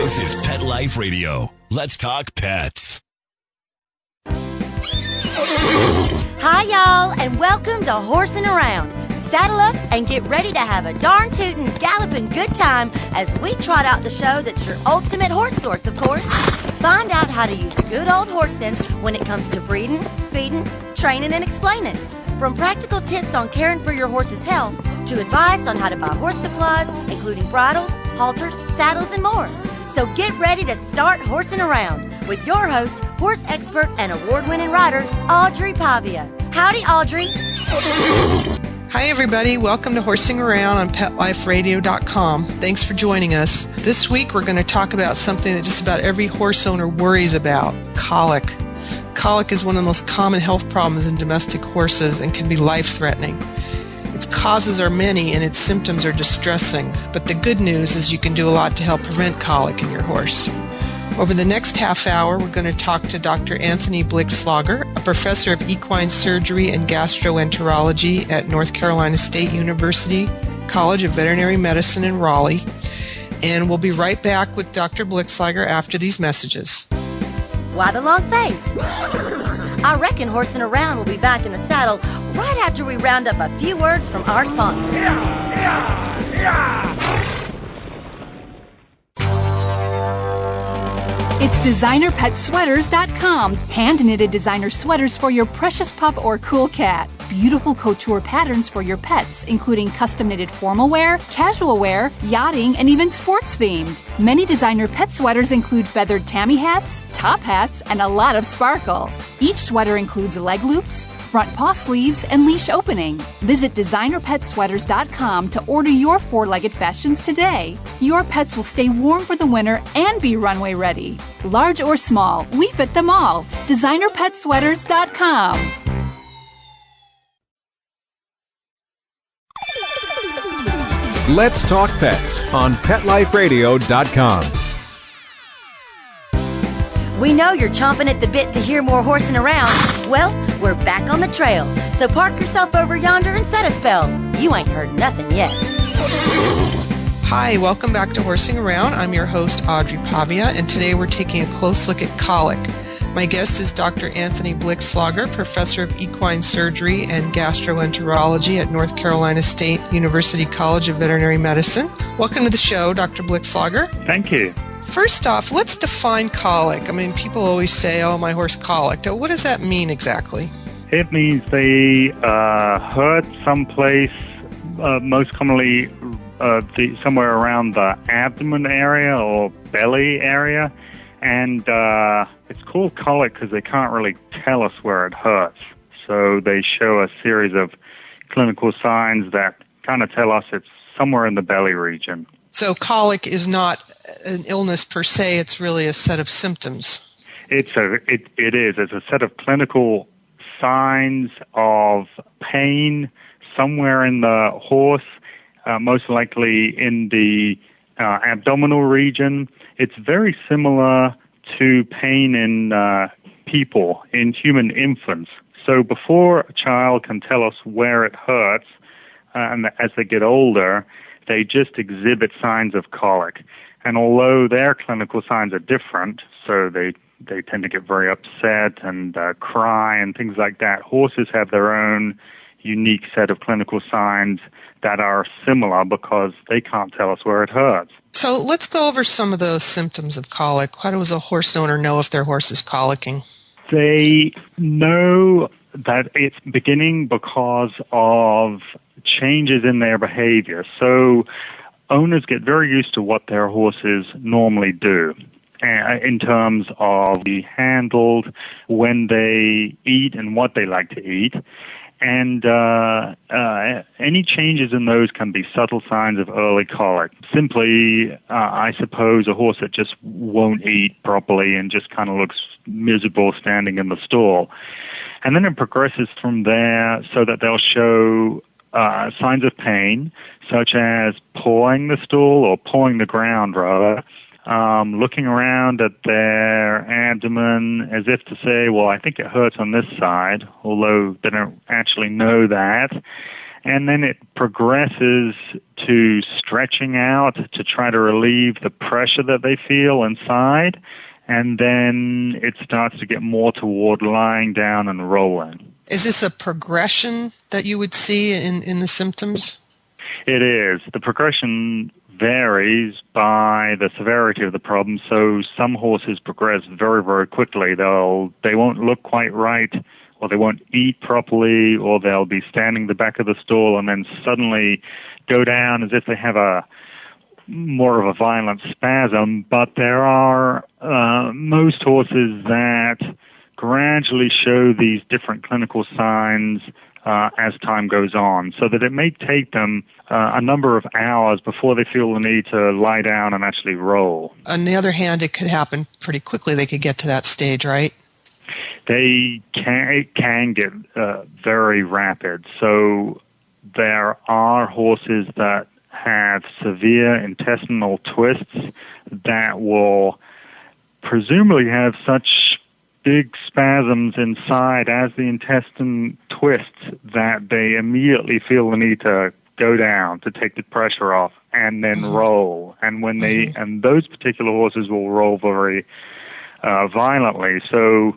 This is Pet Life Radio. Let's talk pets. Hi, y'all, and welcome to Horsing Around. Saddle up and get ready to have a darn tootin', galloping good time as we trot out the show that's your ultimate horse source, of course. Find out how to use good old horse sense when it comes to breeding, feeding, training, and explaining. From practical tips on caring for your horse's health to advice on how to buy horse supplies, including bridles, halters, saddles, and more. So get ready to start horsing around with your host, horse expert and award-winning rider, Audrey Pavia. Howdy, Audrey. Hi, everybody. Welcome to Horsing Around on PetLifeRadio.com. Thanks for joining us. This week, we're going to talk about something that just about every horse owner worries about, colic. Colic is one of the most common health problems in domestic horses and can be life-threatening. Its causes are many and its symptoms are distressing, but the good news is you can do a lot to help prevent colic in your horse. Over the next half hour, we're going to talk to Dr. Anthony Blikslager, a professor of equine surgery and gastroenterology at North Carolina State University College of Veterinary Medicine in Raleigh. And we'll be right back with Dr. Blikslager after these messages. Why the long face? I reckon Horsing Around will be back in the saddle right after we round up a few words from our sponsors. It's DesignerPetSweaters.com. Hand-knitted designer sweaters for your precious pup or cool cat. Beautiful couture patterns for your pets, including custom-knitted formal wear, casual wear, yachting, and even sports-themed. Many designer pet sweaters include feathered tammy hats, top hats, and a lot of sparkle. Each sweater includes leg loops, front paw sleeves, and leash opening. Visit DesignerPetSweaters.com to order your four-legged fashions today. Your pets will stay warm for the winter and be runway ready. Large or small, we fit them all. DesignerPetSweaters.com. Let's Talk Pets on PetLifeRadio.com. We know you're chomping at the bit to hear more horsing around. Well, we're back on the trail. So park yourself over yonder and set a spell. You ain't heard nothing yet. Hi, welcome back to Horsing Around. I'm your host, Audrey Pavia, and today we're taking a close look at colic. My guest is Dr. Anthony Blikslager, professor of equine surgery and gastroenterology at North Carolina State University College of Veterinary Medicine. Welcome to the show, Dr. Blikslager. Thank you. First off, let's define colic. I mean, people always say, oh, my horse colicked. What does that mean exactly? It means they hurt someplace, most commonly somewhere around the abdomen area or belly area. And it's called colic because they can't really tell us where it hurts. So they show a series of clinical signs that kind of tell us it's somewhere in the belly region. So colic is not an illness per se, it's really a set of symptoms. It is. It's a set of clinical signs of pain somewhere in the horse, most likely in the abdominal region. It's very similar to pain in people, in human infants. So before a child can tell us where it hurts, and as they get older, they just exhibit signs of colic. And although their clinical signs are different, so they tend to get very upset and cry and things like that, horses have their own unique set of clinical signs that are similar because they can't tell us where it hurts. So let's go over some of the symptoms of colic. How does a horse owner know if their horse is colicking? They know that it's beginning because of changes in their behavior. So owners get very used to what their horses normally do in terms of being handled, when they eat and what they like to eat. And any changes in those can be subtle signs of early colic. Simply, I suppose, a horse that just won't eat properly and just kind of looks miserable standing in the stall. And then it progresses from there so that they'll show signs of pain, such as pawing the stool or pawing the ground, rather, looking around at their abdomen as if to say, well, I think it hurts on this side, although they don't actually know that. and then it progresses to stretching out to try to relieve the pressure that they feel inside, and then it starts to get more toward lying down and rolling. Is this a progression that you would see in the symptoms? It is. The progression varies by the severity of the problem. So some horses progress very, very quickly. They won't look quite right, or they won't eat properly, or they'll be standing the back of the stall and then suddenly go down as if they have more of a violent spasm. But there are most horses that gradually show these different clinical signs as time goes on, so that it may take them a number of hours before they feel the need to lie down and actually roll. On the other hand, it could happen pretty quickly. They could get to that stage, right? It can get very rapid. So there are horses that have severe intestinal twists that will presumably have such big spasms inside as the intestine twists that they immediately feel the need to go down to take the pressure off and then roll. And when and those particular horses will roll very violently. So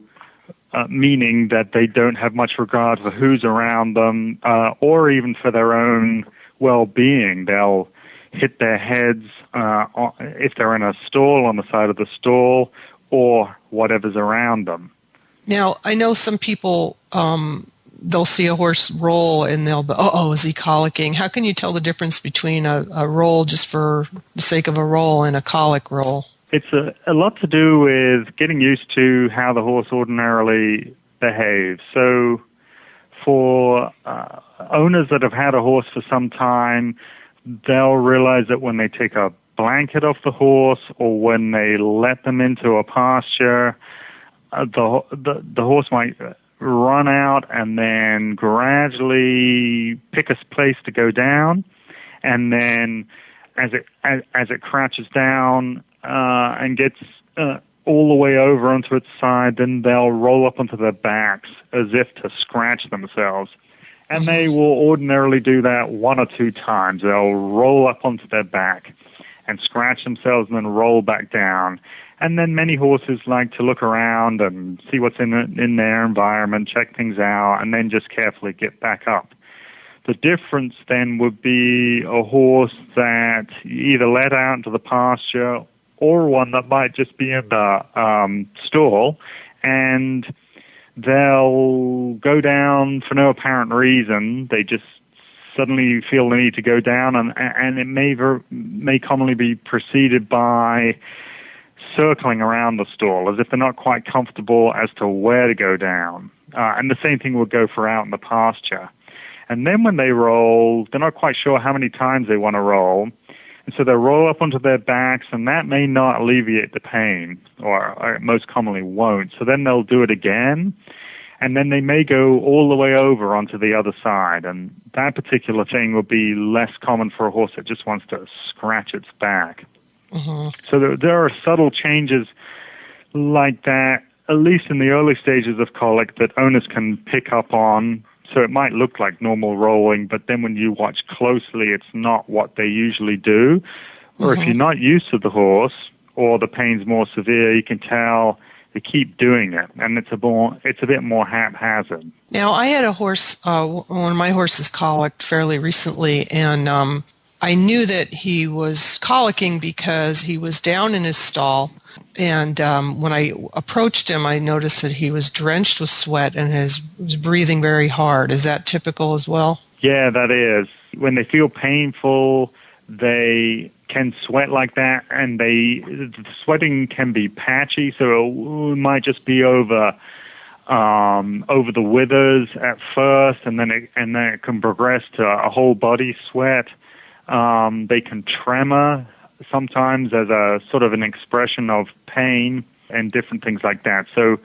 meaning that they don't have much regard for who's around them, or even for their own well-being. They'll hit their heads if they're in a stall, on the side of the stall, or whatever's around them. Now, I know some people, they'll see a horse roll and they'll be, is he colicking? How can you tell the difference between a roll just for the sake of a roll and a colic roll? It's a lot to do with getting used to how the horse ordinarily behaves. So for owners that have had a horse for some time, they'll realize that when they take a blanket off the horse, or when they let them into a pasture, the horse might run out and then gradually pick a place to go down, and then as it crouches down and gets all the way over onto its side, then they'll roll up onto their backs as if to scratch themselves. And they will ordinarily do that one or two times. They'll roll up onto their back and scratch themselves and then roll back down. And then many horses like to look around and see what's in their environment, check things out, and then just carefully get back up. The difference then would be a horse that you either let out into the pasture, or one that might just be in the stall, and they'll go down for no apparent reason. They just suddenly feel the need to go down, and it may commonly be preceded by circling around the stall as if they're not quite comfortable as to where to go down. And the same thing would go for out in the pasture. And then when they roll, they're not quite sure how many times they want to roll. And so they'll roll up onto their backs, and that may not alleviate the pain, or it most commonly won't. So then they'll do it again, and then they may go all the way over onto the other side. And that particular thing will be less common for a horse that just wants to scratch its back. Mm-hmm. So there are subtle changes like that, at least in the early stages of colic, that owners can pick up on. So it might look like normal rolling, but then when you watch closely, it's not what they usually do. Or if you're not used to the horse, or the pain's more severe, you can tell they keep doing it, and it's a bit more haphazard. Now, I had a horse, one of my horses colicked fairly recently, and I knew that he was colicking because he was down in his stall, and when I approached him, I noticed that he was drenched with sweat and was breathing very hard. Is that typical as well? Yeah, that is. When they feel painful, they can sweat like that, and the sweating can be patchy, so it might just be over the withers at first, and then it can progress to a whole body sweat. They can tremor sometimes as a sort of an expression of pain and different things like that. So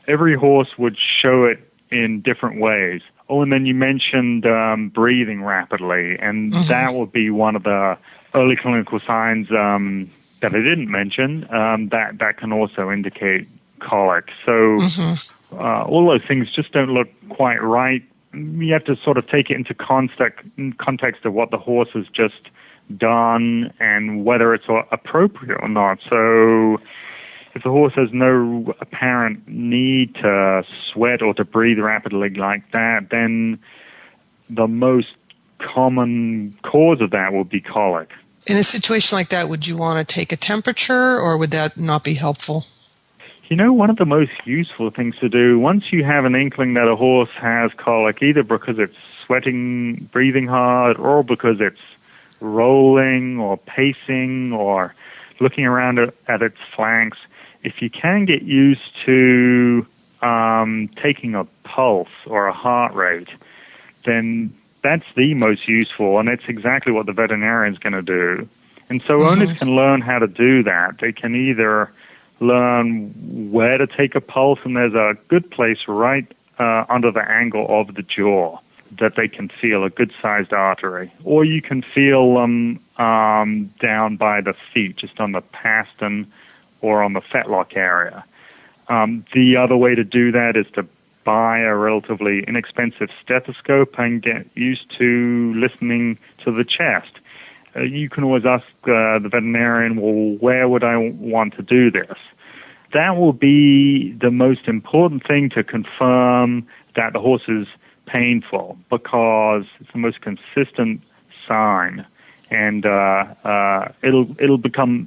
every horse would show it in different ways. Oh, and then you mentioned breathing rapidly, and that would be one of the early clinical signs that I didn't mention that can also indicate colic. So all those things just don't look quite right you have to sort of take it into context of what the horse has just done and whether it's appropriate or not. So if the horse has no apparent need to sweat or to breathe rapidly like that, then the most common cause of that will be colic. In a situation like that, would you want to take a temperature, or would that not be helpful? One of the most useful things to do, once you have an inkling that a horse has colic, either because it's sweating, breathing hard, or because it's rolling or pacing or looking around at its flanks, if you can get used to taking a pulse or a heart rate, then that's the most useful, and it's exactly what the veterinarian's going to do. And so owners can learn how to do that. They can either learn where to take a pulse, and there's a good place right under the angle of the jaw that they can feel, a good-sized artery. Or you can feel them down by the feet, just on the pastern or on the fetlock area. The other way to do that is to buy a relatively inexpensive stethoscope and get used to listening to the chest. You can always ask the veterinarian, well, where would I want to do this? That will be the most important thing to confirm that the horse is painful, because it's the most consistent sign, and it'll become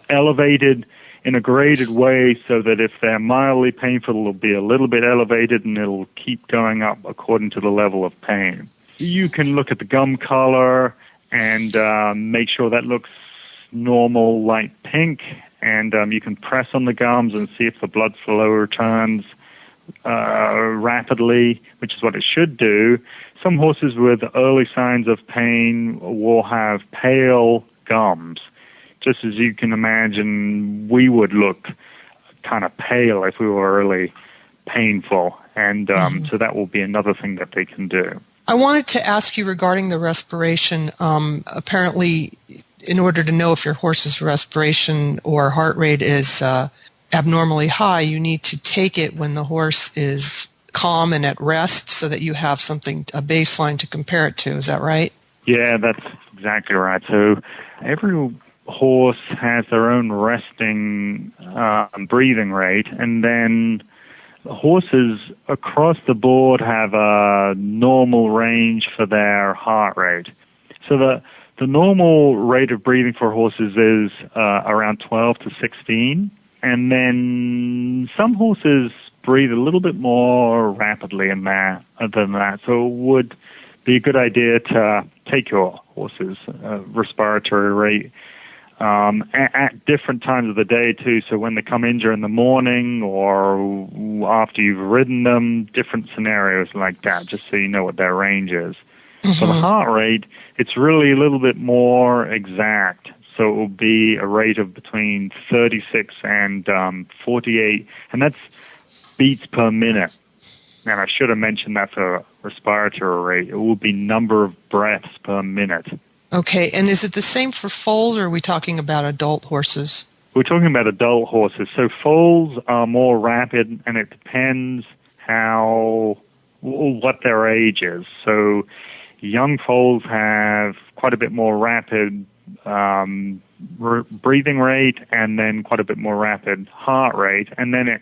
elevated in a graded way, so that if they're mildly painful, it'll be a little bit elevated, and it'll keep going up according to the level of pain. You can look at the gum color and make sure that looks normal, light pink, and you can press on the gums and see if the blood flow returns rapidly, which is what it should do. Some horses with early signs of pain will have pale gums. Just as you can imagine, we would look kind of pale if we were really painful. And so that will be another thing that they can do. I wanted to ask you regarding the respiration. Apparently, in order to know if your horse's respiration or heart rate is abnormally high, you need to take it when the horse is calm and at rest, so that you have a baseline to compare it to. Is that right? Yeah, that's exactly right. So every horse has their own resting breathing rate, and then horses across the board have a normal range for their heart rate. So the normal rate of breathing for horses is around 12 to 16, and then some horses breathe a little bit more rapidly than that. So it would be a good idea to take your horse's respiratory rate at different times of the day, too. So when they come in during the morning or after you've ridden them, different scenarios like that, just so you know what their range is. For the heart rate, it's really a little bit more exact. So it will be a rate of between 36 and 48, and that's beats per minute. And I should have mentioned that for respiratory rate. It will be number of breaths per minute. Okay, and is it the same for foals, or are we talking about adult horses? We're talking about adult horses. So foals are more rapid, and it depends what their age is. So young foals have quite a bit more rapid breathing rate, and then quite a bit more rapid heart rate, and then it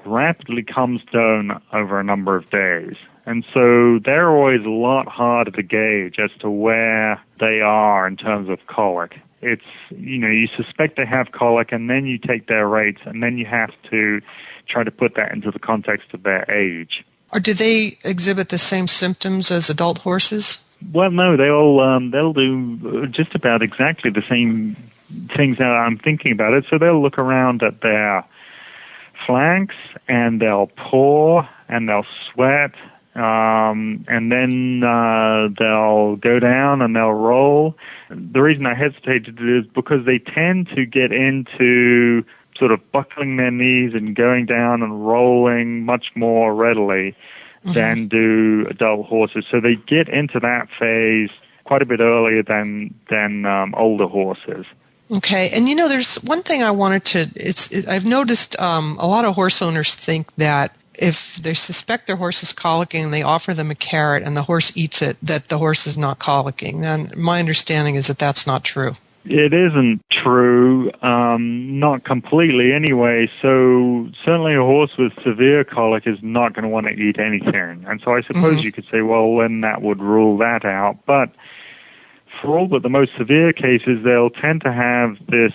rapidly comes down over a number of days. And so they're always a lot harder to gauge as to where they are in terms of colic. It's, you suspect they have colic, and then you take their rates, and then you have to try to put that into the context of their age. Or do they exhibit the same symptoms as adult horses? Well, no, they'll do just about exactly the same things that I'm thinking about it. So they'll look around at their flanks, and they'll paw, and they'll sweat, and then they'll go down and they'll roll. The reason I hesitated is because they tend to get into sort of buckling their knees and going down and rolling much more readily than do adult horses. So they get into that phase quite a bit earlier than older horses. Okay, and there's one thing I wanted to. I've noticed a lot of horse owners think that if they suspect their horse is colicking and they offer them a carrot and the horse eats it, that the horse is not colicking. And my understanding is that that's not true. It isn't true, not completely anyway. So certainly a horse with severe colic is not going to want to eat anything. And so I suppose you could say, well, then that would rule that out. But for all but the most severe cases, they'll tend to have this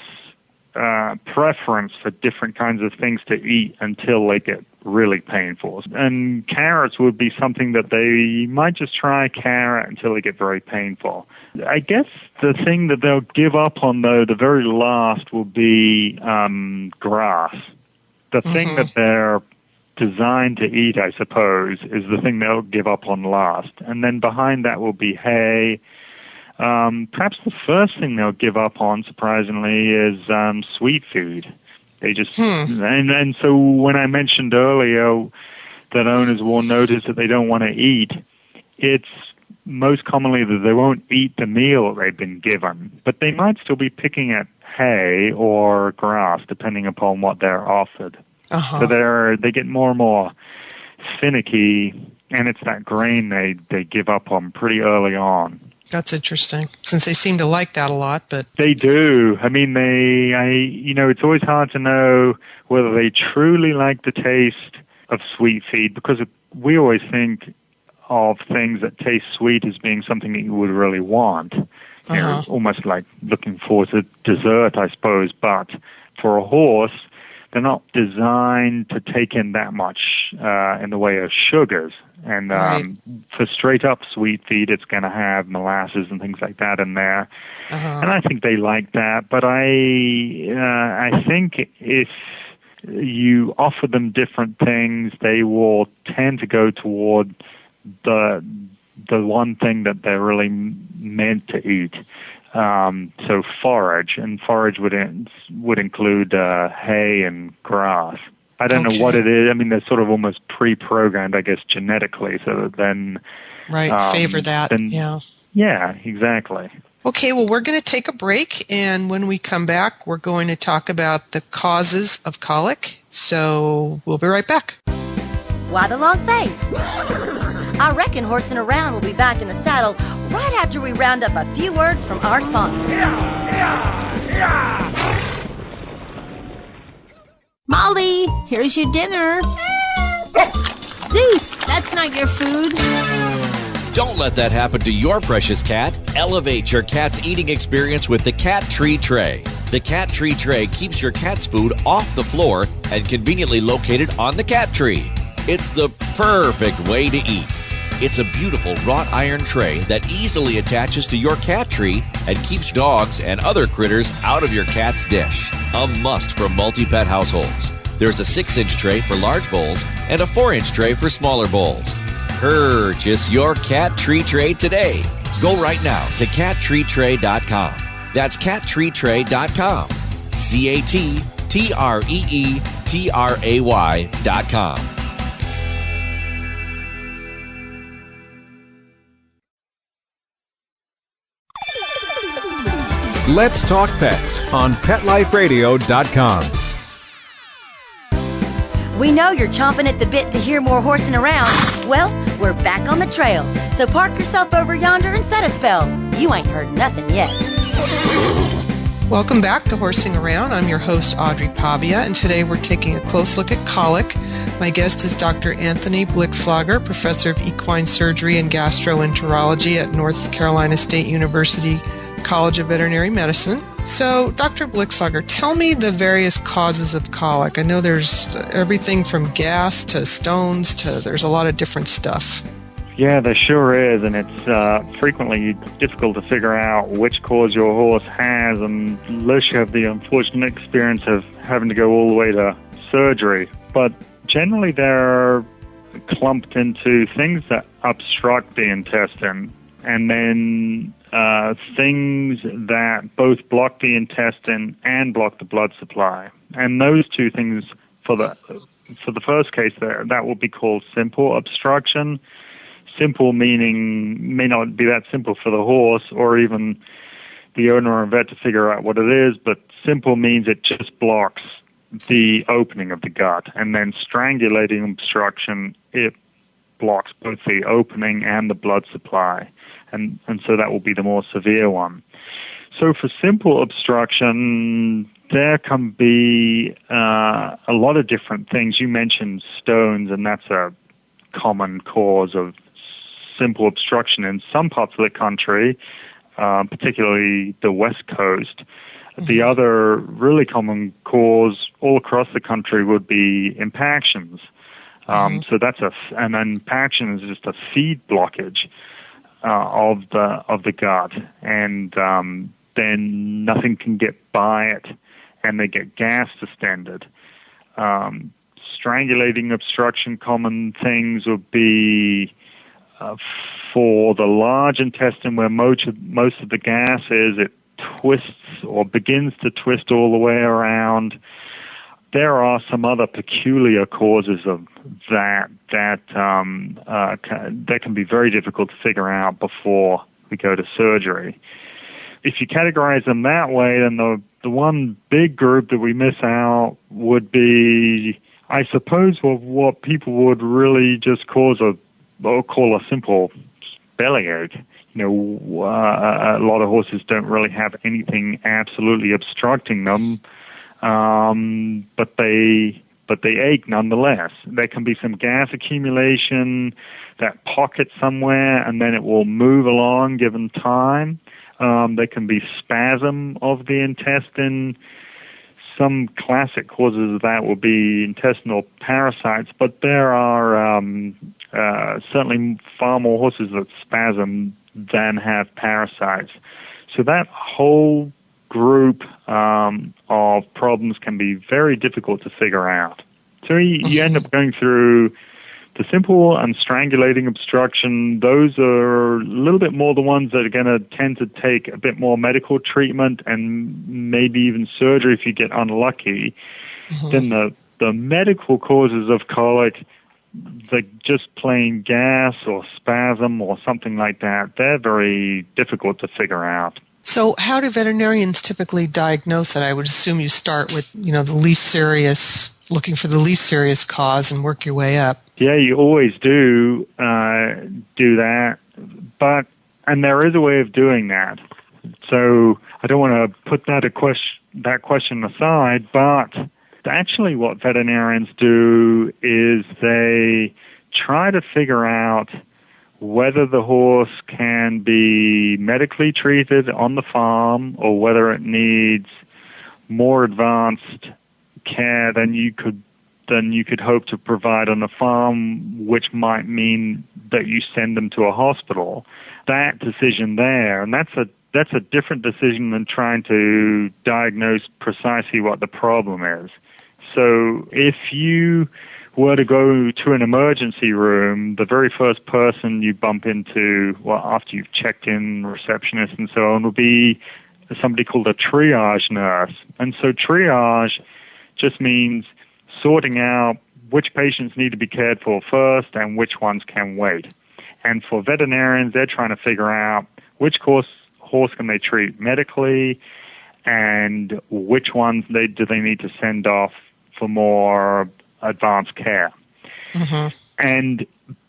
preference for different kinds of things to eat until they get really painful. And carrots would be something that they might just try a carrot until they get very painful. I guess the thing that they'll give up on, though, the very last will be grass. The thing that they're designed to eat, I suppose, is the thing they'll give up on last. And then behind that will be hay. Perhaps the first thing they'll give up on, surprisingly, is sweet food. They just and so when I mentioned earlier that owners will notice that they don't want to eat, it's most commonly that they won't eat the meal they've been given, but they might still be picking at hay or grass, depending upon what they're offered. So they get more and more finicky, and it's that grain they give up on pretty early on. That's interesting, since they seem to like that a lot. But they do. I mean, it's always hard to know whether they truly like the taste of sweet feed, because we always think of things that taste sweet as being something that you would really want. It's almost like looking forward to dessert, I suppose. But for a horse, they're not designed to take in that much in the way of sugars. And for straight-up sweet feed, it's going to have molasses and things like that in there. And I think they like that. But I think if you offer them different things, they will tend to go toward the one thing that they're really meant to eat. So forage, and forage would include hay and grass. I don't know what it is. I mean, they're sort of almost pre-programmed, I guess, genetically, so that then favor that. Yeah, exactly. Okay, well, we're going to take a break, and when we come back, we're going to talk about the causes of colic. So we'll be right back. Why the long face? I reckon Horsing Around will be back in the saddle right after we round up a few words from our sponsors. Molly, here's your dinner. Zeus, that's not your food. Don't let that happen to your precious cat. Elevate your cat's eating experience with the Cat Tree Tray. The Cat Tree Tray keeps your cat's food off the floor and conveniently located on the cat tree. It's the perfect way to eat. It's a beautiful wrought iron tray that easily attaches to your cat tree and keeps dogs and other critters out of your cat's dish. A must for multi-pet households. There's a 6-inch tray for large bowls and a 4-inch tray for smaller bowls. Purchase your Cat Tree Tray today. Go right now to cattreetray.com. That's cattreetray.com. CATTREETRAY.com. Let's Talk Pets on PetLifeRadio.com. We know you're chomping at the bit to hear more Horsing Around. Well, we're back on the trail. So park yourself over yonder and set a spell. You ain't heard nothing yet. Welcome back to Horsing Around. I'm your host, Audrey Pavia, and today we're taking a close look at colic. My guest is Dr. Anthony Blikslager, professor of equine surgery and gastroenterology at North Carolina State University College of Veterinary Medicine. So, Dr. Blikslager, tell me the various causes of colic. I know there's everything from gas to stones to there's a lot of different stuff. Yeah, there sure is, and it's frequently difficult to figure out which cause your horse has unless you have the unfortunate experience of having to go all the way to surgery. But generally they're clumped into things that obstruct the intestine, and then things that both block the intestine and block the blood supply. And those two things, for the first case there, that will be called simple obstruction. Simple meaning may not be that simple for the horse or even the owner or vet to figure out what it is, but simple means it just blocks the opening of the gut. And then strangulating obstruction, it blocks both the opening and the blood supply. And so that will be the more severe one. So for simple obstruction, there can be a lot of different things. You mentioned stones, and that's a common cause of simple obstruction in some parts of the country, particularly the West Coast. The other really common cause all across the country would be impactions. So and impaction is just a feed blockage of the gut, and then nothing can get by it, and they get gas distended. Strangulating obstruction, common things would be for the large intestine where most of the gas is, it twists or begins to twist all the way around. There are some other peculiar causes of that can be very difficult to figure out before we go to surgery. If you categorize them that way, then the one big group that we miss out would be, I suppose, what people would really just call a simple bellyache. A lot of horses don't really have anything absolutely obstructing them, but they ache nonetheless. There can be some gas accumulation, that pocket somewhere, and then it will move along given time. There can be spasm of the intestine. Some classic causes of that will be intestinal parasites, but there are certainly far more horses that spasm than have parasites. So that whole group of problems can be very difficult to figure out. So you end up going through the simple and strangulating obstruction. Those are a little bit more the ones that are going to tend to take a bit more medical treatment and maybe even surgery if you get unlucky. Then the medical causes of colic, like just plain gas or spasm or something like that, they're very difficult to figure out. So how do veterinarians typically diagnose it? I would assume you start with, the least serious, looking for the least serious cause and work your way up. Yeah, you always do that, and there is a way of doing that. So I don't want to put that question aside, but actually what veterinarians do is they try to figure out whether the horse can be medically treated on the farm or whether it needs more advanced care than you could hope to provide on the farm, which might mean that you send them to a hospital. That decision there, and that's a different decision than trying to diagnose precisely what the problem is. So if you were to go to an emergency room, the very first person you bump into, after you've checked in, receptionist and so on, will be somebody called a triage nurse. And so triage just means sorting out which patients need to be cared for first and which ones can wait. And for veterinarians, they're trying to figure out which horse can they treat medically and which ones do they need to send off for more advanced care. And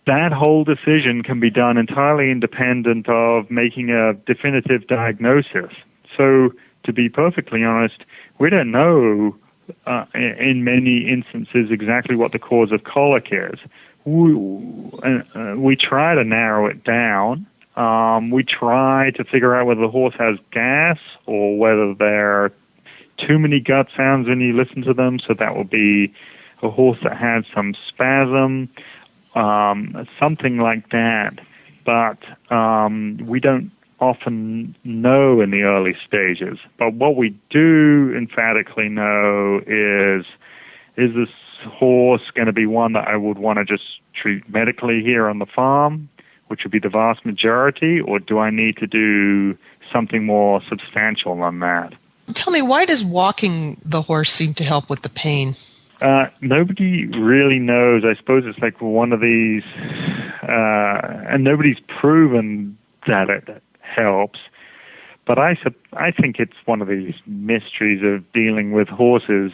that whole decision can be done entirely independent of making a definitive diagnosis. So to be perfectly honest, we don't know in many instances exactly what the cause of colic is. We try to narrow it down. We try to figure out whether the horse has gas or whether there are too many gut sounds when you listen to them. So that will be a horse that has some spasm, something like that. But we don't often know in the early stages. But what we do emphatically know is this horse going to be one that I would want to just treat medically here on the farm, which would be the vast majority, or do I need to do something more substantial than that? Tell me, why does walking the horse seem to help with the pain? Nobody really knows. I suppose it's like one of these, and nobody's proven that it helps. But I think it's one of these mysteries of dealing with horses.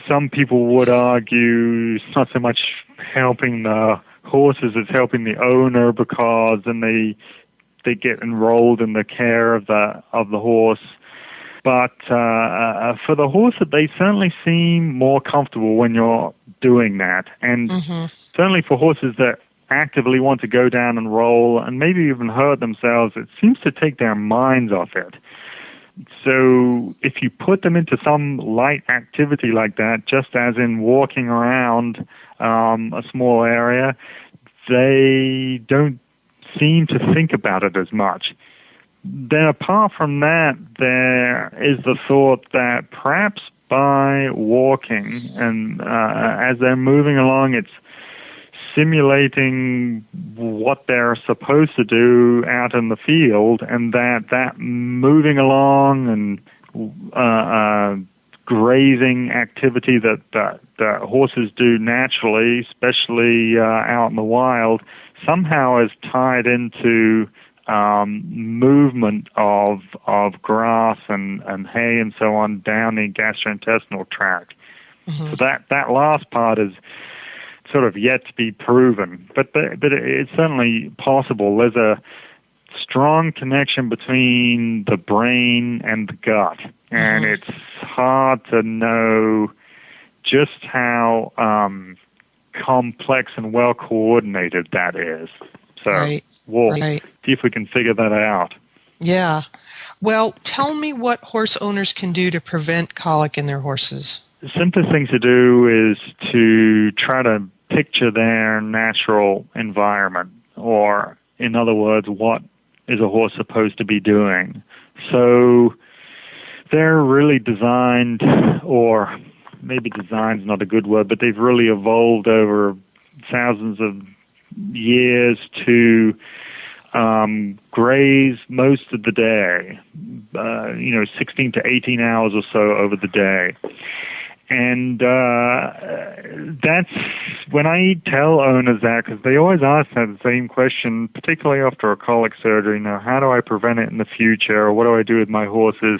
Some people would argue it's not so much helping the horses as helping the owner, because then they get enrolled in the care of the horse. But for the horse, they certainly seem more comfortable when you're doing that. And certainly for horses that actively want to go down and roll and maybe even hurt themselves, it seems to take their minds off it. So if you put them into some light activity like that, just as in walking around a small area, they don't seem to think about it as much. Then apart from that, there is the thought that perhaps by walking and as they're moving along, it's simulating what they're supposed to do out in the field, and that moving along and grazing activity that horses do naturally, especially out in the wild, somehow is tied into movement of grass and hay and so on down the gastrointestinal tract. So that last part is sort of yet to be proven, but it's certainly possible. There's a strong connection between the brain and the gut, and it's hard to know just how complex and well coordinated that is. So we'll see if we can figure that out. Yeah. Well, tell me what horse owners can do to prevent colic in their horses. The simplest thing to do is to try to picture their natural environment, or in other words, what is a horse supposed to be doing. So they're really designed, or maybe design's not a good word, but they've really evolved over thousands of years to graze most of the day, 16 to 18 hours or so over the day. And that's when I tell owners that, because they always ask that same question, particularly after a colic surgery. Now, how do I prevent it in the future, or what do I do with my horses?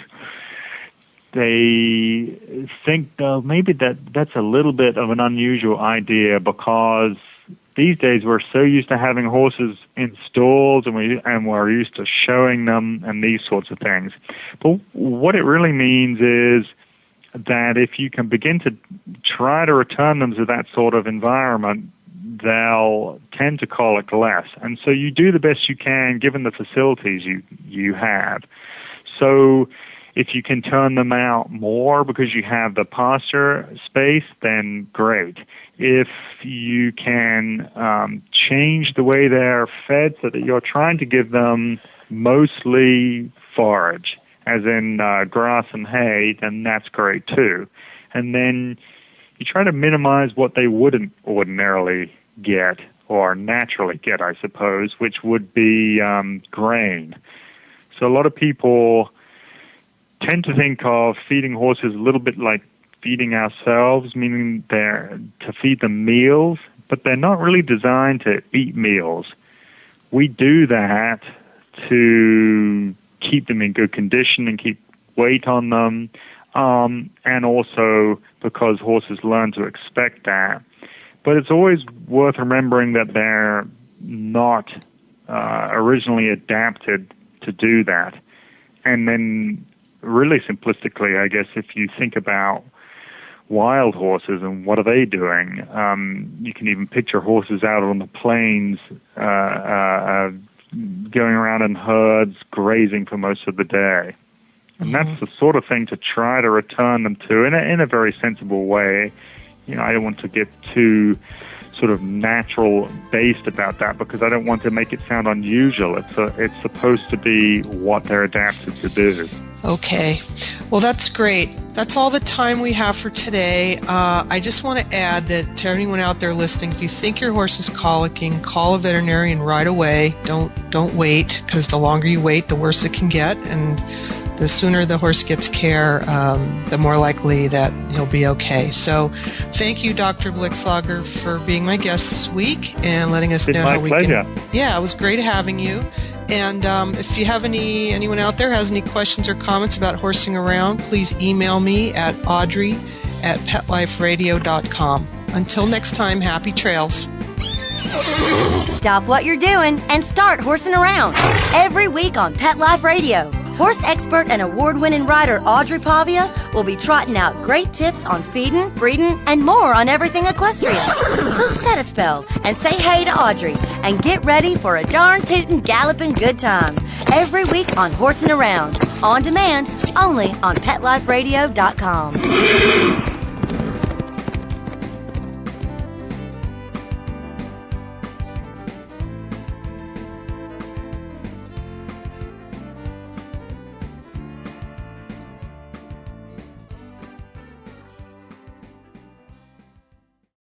They think maybe that's a little bit of an unusual idea, because these days we're so used to having horses in stalls, and we're used to showing them and these sorts of things. But what it really means is that if you can begin to try to return them to that sort of environment, they'll tend to colic less. And so you do the best you can given the facilities you have. So if you can turn them out more because you have the pasture space, then great. If you can change the way they're fed so that you're trying to give them mostly forage, as in grass and hay, then that's great too. And then you try to minimize what they wouldn't ordinarily get, or naturally get, I suppose, which would be grain. So a lot of people tend to think of feeding horses a little bit like feeding ourselves, meaning they're to feed them meals, but they're not really designed to eat meals. We do that to keep them in good condition and keep weight on them, and also because horses learn to expect that. But it's always worth remembering that they're not originally adapted to do that. And then really simplistically, I guess, if you think about wild horses and what are they doing, you can even picture horses out on the plains going around in herds, grazing for most of the day. And that's the sort of thing to try to return them to in a very sensible way. I don't want to get too sort of natural based about that, because I don't want to make it sound unusual. It's supposed to be what they're adapted to do. Okay. Well, that's great. That's all the time we have for today. I just want to add that to anyone out there listening, if you think your horse is colicking, call a veterinarian right away. Don't wait, because the longer you wait, the worse it can get. And the sooner the horse gets care, the more likely that he'll be okay. So thank you, Dr. Blikslager, for being my guest this week and letting us know how we can. Yeah, it was great having you. And if you have anyone out there has any questions or comments about horsing around, please email me at audrey@petliferadio.com. Until next time, happy trails. Stop what you're doing and start horsing around. Every week on Pet Life Radio, horse expert and award-winning writer Audrey will be trotting out great tips on feeding, breeding, and more on everything equestrian. So set a spell and say hey to Audrey and get ready for a darn tootin' galloping good time. Every week on Horsing Around, on demand, only on PetLifeRadio.com.